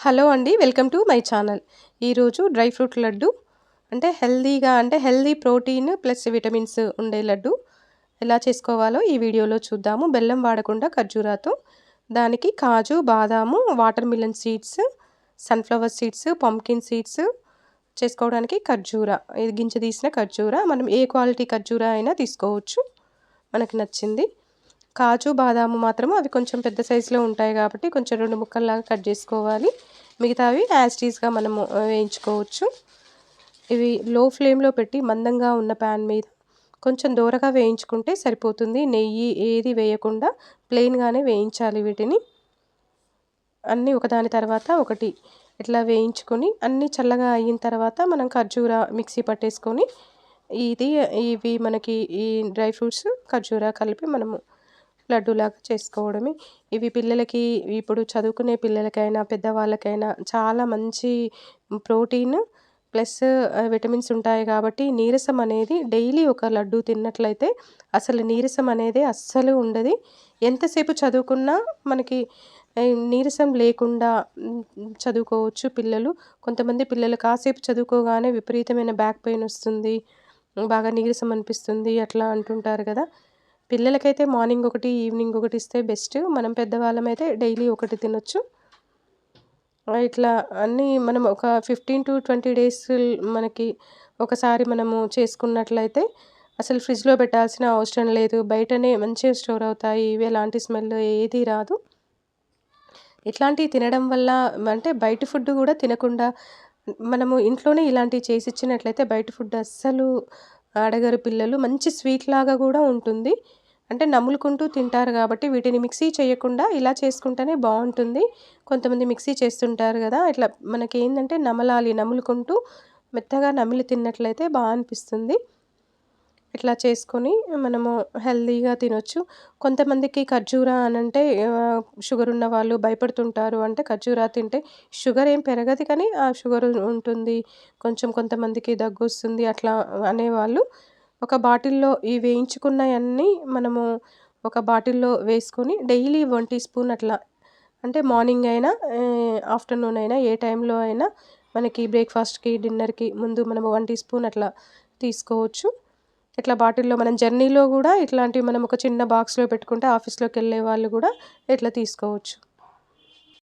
Hello అండి. Welcome to my channel. ఈరోజు dry fruit laddu అంటే హెల్తీ ప్రోటీన్ ప్లస్ విటమిన్స్ ఉండే లడ్డు ఎలా చేసుకోవాలో ఈ వీడియోలో చూద్దాము. బెల్లం వాడకుండా ఖర్జూరాతో దానికి కాజు, బాదాము, water melon seeds, sunflower seeds, pumpkin seeds చేసుకోవడానికి ఖర్జూర. ఇది గింజ తీసిన ఖర్జూర. మనం ఏ క్వాలిటీ ఖర్జూర అయినా తీసుకోవచ్చు. మనకి నచ్చింది. కాజు, బాదాము మాత్రము అవి కొంచెం పెద్ద సైజులో ఉంటాయి కాబట్టి కొంచెం 2 ముక్కల్లాగా కట్ చేసుకోవాలి. మిగతావి యాజ్ ఇట్ ఈస్‌గా మనము వేయించుకోవచ్చు. ఇవి లో ఫ్లేమ్‌లో పెట్టి మందంగా ఉన్న ప్యాన్ మీద కొంచెం దోరగా వేయించుకుంటే సరిపోతుంది. నెయ్యి ఏది వేయకుండా ప్లెయిన్‌గానే వేయించాలి వీటిని. అన్నీ ఒకదాని తర్వాత ఒకటి ఇట్లా వేయించుకొని అన్నీ చల్లగా అయిన తర్వాత మనం ఖర్జూర మిక్సీ పట్టేసుకొని ఇవి మనకి ఈ డ్రై ఫ్రూట్స్, ఖర్జూర కలిపి మనము లడ్డూలాగా చేసుకోవడమే. ఇవి పిల్లలకి ఇప్పుడు చదువుకునే పిల్లలకైనా, పెద్దవాళ్ళకైనా చాలా మంచి ప్రోటీన్ ప్లస్ విటమిన్స్ ఉంటాయి కాబట్టి నీరసం అనేది డైలీ ఒక లడ్డూ తిన్నట్లయితే అసలు నీరసం అనేదే అస్సలు ఉండది. ఎంతసేపు చదువుకున్నా మనకి నీరసం లేకుండా చదువుకోవచ్చు పిల్లలు. కొంతమంది పిల్లలు కాసేపు చదువుకోగానే విపరీతమైన బ్యాక్ పెయిన్ వస్తుంది. బాగా నీరసం అనిపిస్తుంది అట్లా అంటుంటారు కదా! పిల్లలకైతే మార్నింగ్ ఒకటి, ఈవినింగ్ ఒకటి ఇస్తే బెస్ట్. మనం పెద్దవాళ్ళమైతే డైలీ ఒకటి తినొచ్చు. ఇట్లా అన్నీ మనం ఒక 15-20 డేస్ మనకి ఒకసారి మనము చేసుకున్నట్లయితే అసలు ఫ్రిడ్జ్‌లో పెట్టాల్సిన అవసరం లేదు. బయటనే మంచిగా స్టోర్ అవుతాయి. ఇవి ఎలాంటి స్మెల్ ఏది రాదు. ఇట్లాంటివి తినడం వల్ల అంటే బయట ఫుడ్ గూడా తినకుండా మనము ఇంట్లోనే ఇలాంటివి చేసిచ్చినట్లయితే బయట ఫుడ్ అస్సలు అడగరు పిల్లలు. మంచి స్వీట్ లాగా గూడా ఉంటుంది. అంటే నములుకుంటూ తింటారు గాబట్టి వీటిని మిక్సీ చేయకుండా ఇలా చేసుకుంటేనే బావుంటుంది. కొంతమంది మిక్సీ చేస్తుంటారు గదా! ఇట్లా మనకేందంటే నమలాలి. నములుకుంటూ మెత్తగా నమిలి తిన్నట్లయితే అనిపిస్తుంది. ఇట్లా చేసుకొని మనము హెల్తీగా తినొచ్చు. కొంతమందికి ఖర్జూర అనంటే షుగర్ ఉన్న వాళ్ళు భయపడుతుంటారు. అంటే ఖర్జూర తింటే షుగర్ ఏం పెరగదు కానీ ఆ షుగర్ ఉంటుంది. కొంతమందికి దగ్గొస్తుంది అట్లా అనేవాళ్ళు ఒక బాటిల్‌లో ఈ వేయించుకున్నయన్నీ మనము ఒక బాటిల్‌లో వేసుకొని డైలీ 1 టీ స్పూన్ అట్లా అంటే మార్నింగ్ అయినా ఆఫ్టర్‌నూన్ అయినా ఏ టైంలో అయినా మనకి బ్రేక్‌ఫాస్ట్‌కి, డిన్నర్‌కి ముందు మనం 1 టీ స్పూన్ అట్లా తీసుకోవచ్చు. ఇట్లా బాటిల్‌లో మనం జర్నీలో గూడా ఇట్లాంటివి మనం ఒక చిన్న బాక్స్‌లో పెట్టుకుంటే ఆఫీస్‌లోకెళ్ళే వాళ్ళు గూడా ఇట్లా తీసుకోవచ్చు.